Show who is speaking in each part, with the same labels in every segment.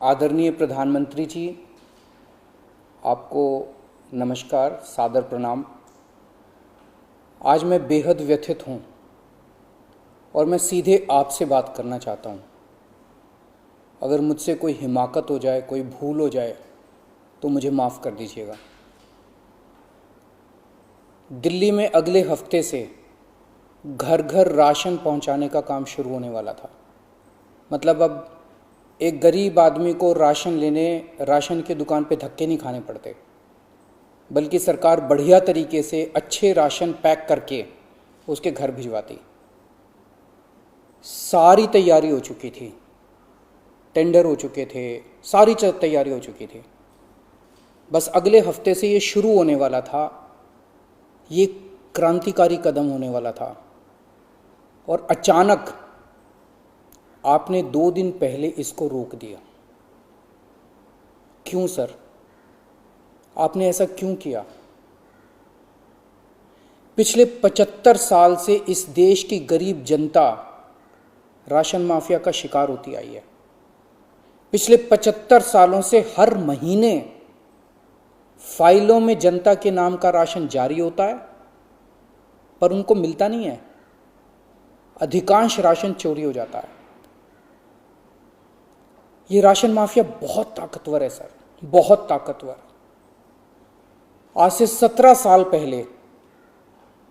Speaker 1: आदरणीय प्रधानमंत्री जी, आपको नमस्कार, सादर प्रणाम। आज मैं बेहद व्यथित हूँ और मैं सीधे आपसे बात करना चाहता हूँ। अगर मुझसे कोई हिमाकत हो जाए, कोई भूल हो जाए तो मुझे माफ़ कर दीजिएगा। दिल्ली में अगले हफ्ते से घर घर राशन पहुँचाने का काम शुरू होने वाला था। मतलब अब एक गरीब आदमी को राशन की दुकान पे धक्के नहीं खाने पड़ते, बल्कि सरकार बढ़िया तरीके से अच्छे राशन पैक करके उसके घर भिजवाती। सारी तैयारी हो चुकी थी, टेंडर हो चुके थे, सारी तैयारी हो चुकी थी। बस अगले हफ्ते से ये शुरू होने वाला था। ये क्रांतिकारी कदम होने वाला था और अचानक आपने 2 दिन पहले इसको रोक दिया। क्यों सर? आपने ऐसा क्यों किया? पिछले 75 साल से इस देश की गरीब जनता राशन माफिया का शिकार होती आई है। पिछले 75 सालों से हर महीने फाइलों में जनता के नाम का राशन जारी होता है, पर उनको मिलता नहीं है। अधिकांश राशन चोरी हो जाता है। ये राशन माफिया बहुत ताकतवर है सर, बहुत ताकतवर। आज से 17 साल पहले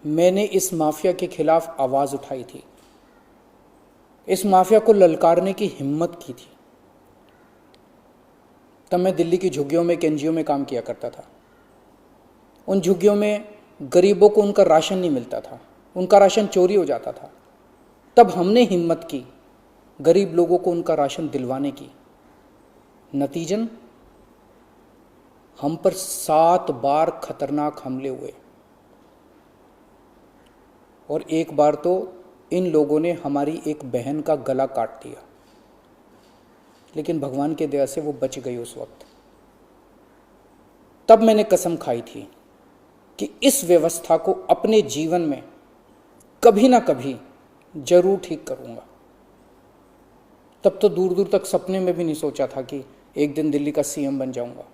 Speaker 1: मैंने इस माफिया के खिलाफ आवाज उठाई थी, इस माफिया को ललकारने की हिम्मत की थी। तब मैं दिल्ली की झुग्गियों में, एक एनजीओ में काम किया करता था। उन झुग्गियों में गरीबों को उनका राशन नहीं मिलता था, उनका राशन चोरी हो जाता था। तब हमने हिम्मत की गरीब लोगों को उनका राशन दिलवाने की। नतीजन हम पर 7 बार खतरनाक हमले हुए और एक बार तो इन लोगों ने हमारी एक बहन का गला काट दिया, लेकिन भगवान के दया से वो बच गई उस वक्त। तब मैंने कसम खाई थी कि इस व्यवस्था को अपने जीवन में कभी ना कभी जरूर ठीक करूंगा। तब तो दूर दूर तक सपने में भी नहीं सोचा था कि एक दिन दिल्ली का सीएम बन जाऊंगा।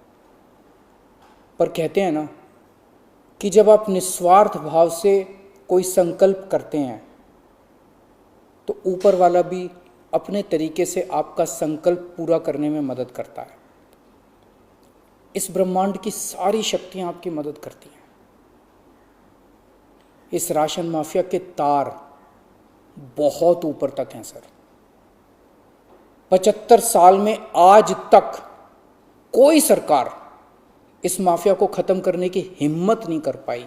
Speaker 1: पर कहते हैं ना कि जब आप निस्वार्थ भाव से कोई संकल्प करते हैं तो ऊपर वाला भी अपने तरीके से आपका संकल्प पूरा करने में मदद करता है। इस ब्रह्मांड की सारी शक्तियां आपकी मदद करती हैं। इस राशन माफिया के तार बहुत ऊपर तक हैं सर। 75 साल में आज तक कोई सरकार इस माफिया को खत्म करने की हिम्मत नहीं कर पाई।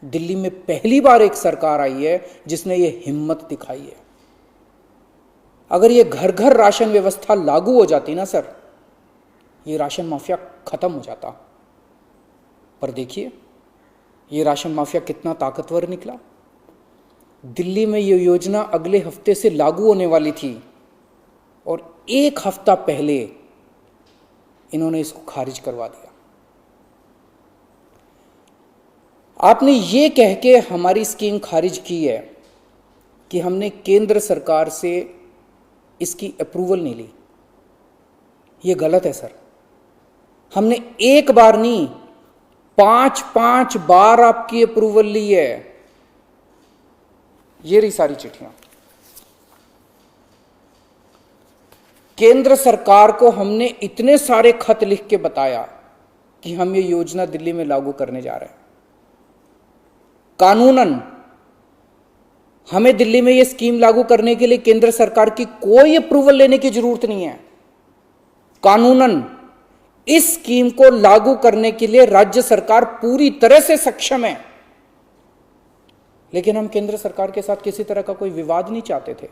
Speaker 1: दिल्ली में पहली बार एक सरकार आई है जिसने ये हिम्मत दिखाई है। अगर ये घर घर राशन व्यवस्था लागू हो जाती ना सर, ये राशन माफिया खत्म हो जाता। पर देखिए ये राशन माफिया कितना ताकतवर निकला। दिल्ली में ये योजना अगले हफ्ते से लागू होने वाली थी और 1 हफ्ता पहले इन्होंने इसको खारिज करवा दिया। आपने ये कह के हमारी स्कीम खारिज की है कि हमने केंद्र सरकार से इसकी अप्रूवल नहीं ली। ये गलत है सर। हमने एक बार नहीं, 5 बार आपकी अप्रूवल ली है। ये रही सारी चिट्ठियां। केंद्र सरकार को हमने इतने सारे खत लिख के बताया कि हम ये योजना दिल्ली में लागू करने जा रहे हैं। कानूनन हमें दिल्ली में ये स्कीम लागू करने के लिए केंद्र सरकार की कोई अप्रूवल लेने की जरूरत नहीं है। कानूनन इस स्कीम को लागू करने के लिए राज्य सरकार पूरी तरह से सक्षम है। लेकिन हम केंद्र सरकार के साथ किसी तरह का कोई विवाद नहीं चाहते थे,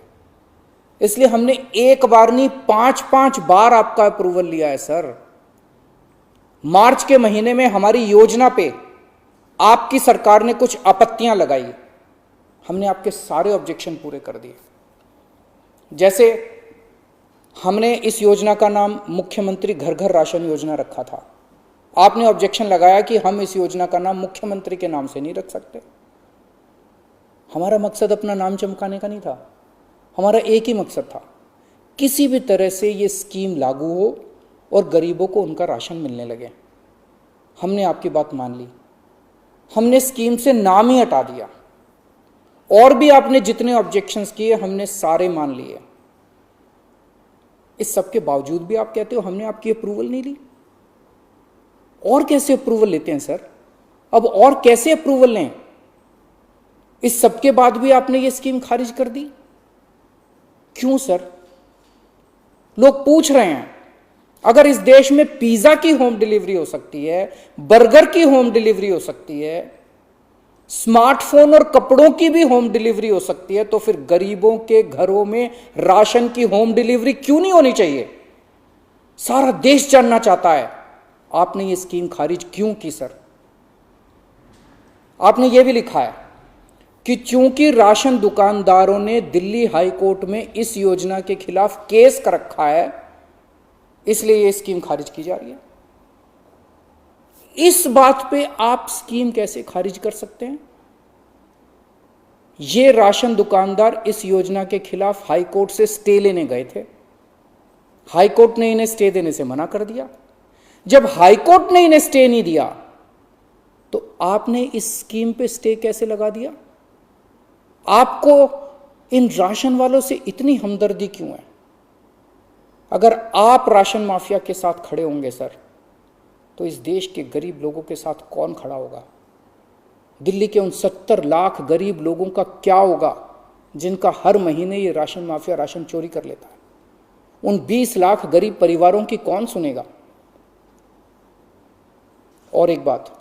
Speaker 1: इसलिए हमने एक बार नहीं 5 बार आपका अप्रूवल लिया है सर। मार्च के महीने में हमारी योजना पे आपकी सरकार ने कुछ आपत्तियां लगाई, हमने आपके सारे ऑब्जेक्शन पूरे कर दिए। जैसे हमने इस योजना का नाम मुख्यमंत्री घर घर राशन योजना रखा था। आपने ऑब्जेक्शन लगाया कि हम इस योजना का नाम मुख्यमंत्री के नाम से नहीं रख सकते। हमारा मकसद अपना नाम चमकाने का नहीं था, हमारा एक ही मकसद था किसी भी तरह से ये स्कीम लागू हो और गरीबों को उनका राशन मिलने लगे। हमने आपकी बात मान ली, हमने स्कीम से नाम ही हटा दिया, और भी आपने जितने ऑब्जेक्शंस किए हमने सारे मान लिए। इस सब के बावजूद भी आप कहते हो हमने आपकी अप्रूवल नहीं ली। और कैसे अप्रूवल लेते हैं सर? अब और कैसे अप्रूवल लें? इस सब के बाद भी आपने ये स्कीम खारिज कर दी, क्यों सर? लोग पूछ रहे हैं, अगर इस देश में पिज्जा की होम डिलीवरी हो सकती है, बर्गर की होम डिलीवरी हो सकती है, स्मार्टफोन और कपड़ों की भी होम डिलीवरी हो सकती है, तो फिर गरीबों के घरों में राशन की होम डिलीवरी क्यों नहीं होनी चाहिए? सारा देश जानना चाहता है आपने ये स्कीम खारिज क्यों की सर? आपने ये भी लिखा है कि चूंकि राशन दुकानदारों ने दिल्ली हाई कोर्ट में इस योजना के खिलाफ केस कर रखा है, इसलिए ये स्कीम खारिज की जा रही है। इस बात पे आप स्कीम कैसे खारिज कर सकते हैं? ये राशन दुकानदार इस योजना के खिलाफ हाई कोर्ट से स्टे लेने गए थे, हाई कोर्ट ने इन्हें स्टे देने से मना कर दिया। जब हाई कोर्ट ने इन्हें स्टे नहीं दिया तो आपने इस स्कीम पे स्टे कैसे लगा दिया? आपको इन राशन वालों से इतनी हमदर्दी क्यों है? अगर आप राशन माफिया के साथ खड़े होंगे सर, तो इस देश के गरीब लोगों के साथ कौन खड़ा होगा? दिल्ली के उन 70 लाख गरीब लोगों का क्या होगा जिनका हर महीने ये राशन माफिया राशन चोरी कर लेता है? उन 20 लाख गरीब परिवारों की कौन सुनेगा? और एक बात,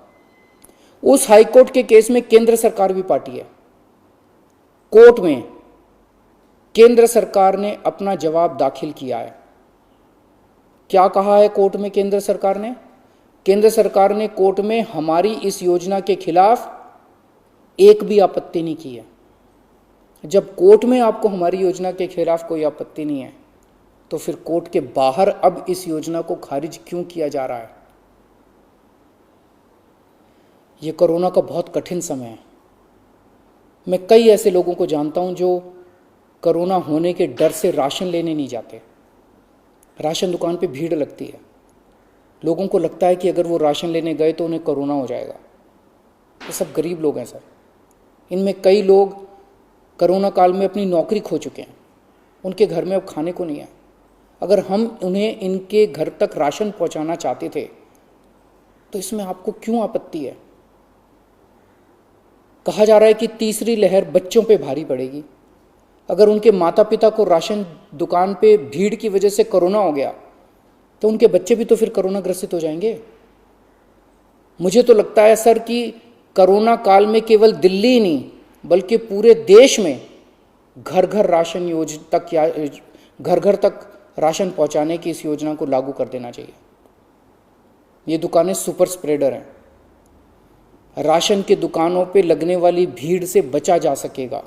Speaker 1: उस हाईकोर्ट के केस में केंद्र सरकार भी पार्टी है। कोर्ट में केंद्र सरकार ने अपना जवाब दाखिल किया है। क्या कहा है कोर्ट में केंद्र सरकार ने? केंद्र सरकार ने कोर्ट में हमारी इस योजना के खिलाफ एक भी आपत्ति नहीं की है। जब कोर्ट में आपको हमारी योजना के खिलाफ कोई आपत्ति नहीं है, तो फिर कोर्ट के बाहर अब इस योजना को खारिज क्यों किया जा रहा है? यह कोरोना का बहुत कठिन समय है। मैं कई ऐसे लोगों को जानता हूं जो कोरोना होने के डर से राशन लेने नहीं जाते। राशन दुकान पे भीड़ लगती है, लोगों को लगता है कि अगर वो राशन लेने गए तो उन्हें कोरोना हो जाएगा। ये सब गरीब लोग हैं सर। इनमें कई लोग कोरोना काल में अपनी नौकरी खो चुके हैं, उनके घर में अब खाने को नहीं है। अगर हम उन्हें इनके घर तक राशन पहुंचाना चाहते थे तो इसमें आपको क्यों आपत्ति है? कहा जा रहा है कि तीसरी लहर बच्चों पे भारी पड़ेगी। अगर उनके माता पिता को राशन दुकान पे भीड़ की वजह से कोरोना हो गया तो उनके बच्चे भी तो फिर कोरोना ग्रसित हो जाएंगे। मुझे तो लगता है सर कि कोरोना काल में केवल दिल्ली ही नहीं बल्कि पूरे देश में घर घर राशन योजना तक या घर घर तक राशन पहुंचाने की इस योजना को लागू कर देना चाहिए। ये दुकानें सुपर स्प्रेडर हैं। राशन की दुकानों पे लगने वाली भीड़ से बचा जा सकेगा।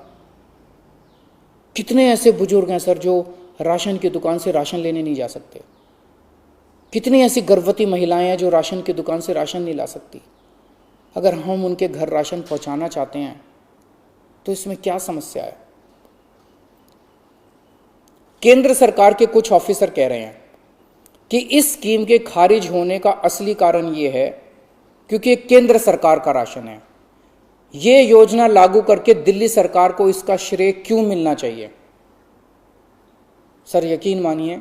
Speaker 1: कितने ऐसे बुजुर्ग हैं सर जो राशन की दुकान से राशन लेने नहीं जा सकते? कितनी ऐसी गर्भवती महिलाएं हैं जो राशन की दुकान से राशन नहीं ला सकती? अगर हम उनके घर राशन पहुंचाना चाहते हैं तो इसमें क्या समस्या है? केंद्र सरकार के कुछ ऑफिसर कह रहे हैं कि इस स्कीम के खारिज होने का असली कारण यह है क्योंकि केंद्र सरकार का राशन है। यह योजना लागू करके दिल्ली सरकार को इसका श्रेय क्यों मिलना चाहिए? सर यकीन मानिए,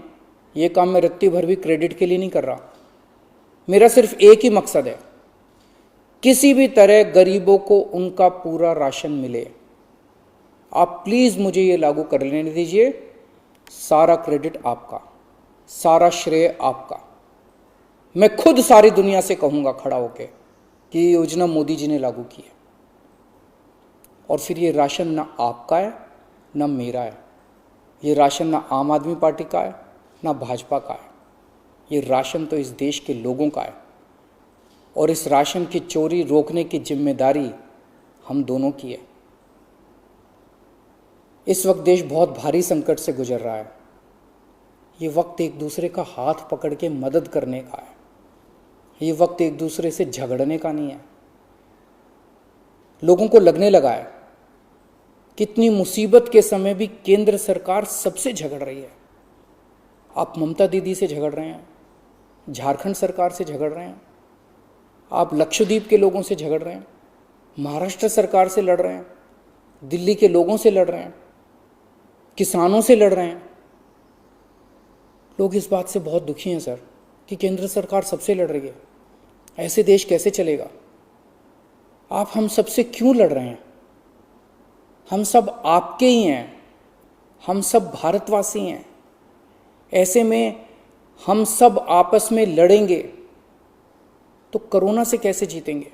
Speaker 1: यह काम मैं रत्ती भर भी क्रेडिट के लिए नहीं कर रहा। मेरा सिर्फ एक ही मकसद है, किसी भी तरह गरीबों को उनका पूरा राशन मिले। आप प्लीज मुझे यह लागू कर लेने दीजिए। सारा क्रेडिट आपका, सारा श्रेय आपका। मैं खुद सारी दुनिया से कहूंगा खड़ा होकर कि ये योजना मोदी जी ने लागू की है। और फिर ये राशन ना आपका है ना मेरा है। ये राशन ना आम आदमी पार्टी का है ना भाजपा का है। ये राशन तो इस देश के लोगों का है और इस राशन की चोरी रोकने की जिम्मेदारी हम दोनों की है। इस वक्त देश बहुत भारी संकट से गुजर रहा है। ये वक्त एक दूसरे का हाथ पकड़ के मदद करने का है। ये वक्त एक दूसरे से झगड़ने का नहीं है। लोगों को लगने लगा है कितनी मुसीबत के समय भी केंद्र सरकार सबसे झगड़ रही है। आप ममता दीदी से झगड़ रहे हैं, झारखंड सरकार से झगड़ रहे हैं, आप लक्षद्वीप के लोगों से झगड़ रहे हैं, महाराष्ट्र सरकार से लड़ रहे हैं, दिल्ली के लोगों से लड़ रहे हैं, किसानों से लड़ रहे हैं। लोग इस बात से बहुत दुखी हैं सर कि केंद्र सरकार सबसे लड़ रही है। ऐसे देश कैसे चलेगा? आप हम सबसे क्यों लड़ रहे हैं? हम सब आपके ही हैं, हम सब भारतवासी हैं। ऐसे में हम सब आपस में लड़ेंगे तो कोरोना से कैसे जीतेंगे?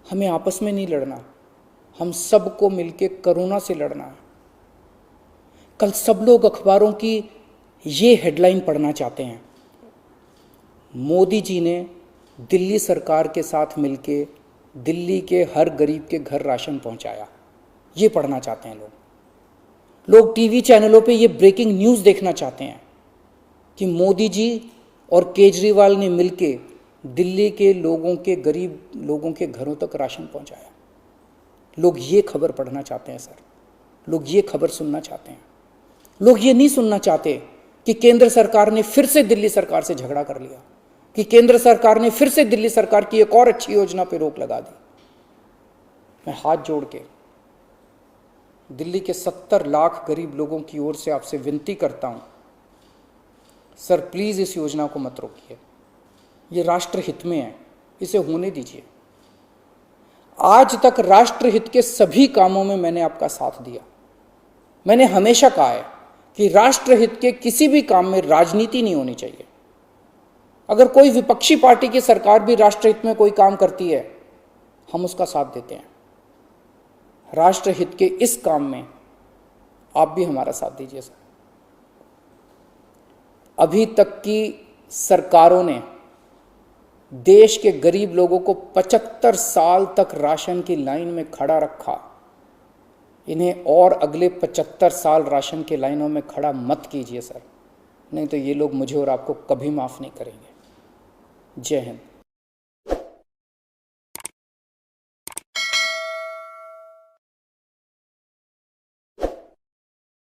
Speaker 1: हमें आपस में नहीं लड़ना, हम सबको मिलके कोरोना से लड़ना है। कल सब लोग अखबारों की ये हेडलाइन पढ़ना चाहते हैं, मोदी जी ने दिल्ली सरकार के साथ मिलके दिल्ली के हर गरीब के घर राशन पहुंचाया। ये पढ़ना चाहते हैं लोग टीवी चैनलों पे ये ब्रेकिंग न्यूज़ देखना चाहते हैं कि मोदी जी और केजरीवाल ने मिलके दिल्ली के लोगों के, गरीब लोगों के घरों तक राशन पहुंचाया। लोग ये खबर पढ़ना चाहते हैं सर, लोग ये खबर सुनना चाहते हैं। लोग ये नहीं सुनना चाहते कि केंद्र सरकार ने फिर से दिल्ली सरकार से झगड़ा कर लिया, कि केंद्र सरकार ने फिर से दिल्ली सरकार की एक और अच्छी योजना पर रोक लगा दी। मैं हाथ जोड़ के दिल्ली के 70 लाख गरीब लोगों की ओर से आपसे विनती करता हूं, सर प्लीज इस योजना को मत रोकिए। ये राष्ट्रहित में है, इसे होने दीजिए। आज तक राष्ट्रहित के सभी कामों में मैंने आपका साथ दिया। मैंने हमेशा कहा है कि राष्ट्रहित के किसी भी काम में राजनीति नहीं होनी चाहिए। अगर कोई विपक्षी पार्टी की सरकार भी राष्ट्रहित में कोई काम करती है, हम उसका साथ देते हैं। राष्ट्रहित के इस काम में आप भी हमारा साथ दीजिए सर। अभी तक की सरकारों ने देश के गरीब लोगों को 75 साल तक राशन की लाइन में खड़ा रखा। इन्हें और अगले 75 साल राशन की लाइनों में खड़ा मत कीजिए सर, नहीं तो ये लोग मुझे और आपको कभी माफ नहीं करेंगे। जय हिंद।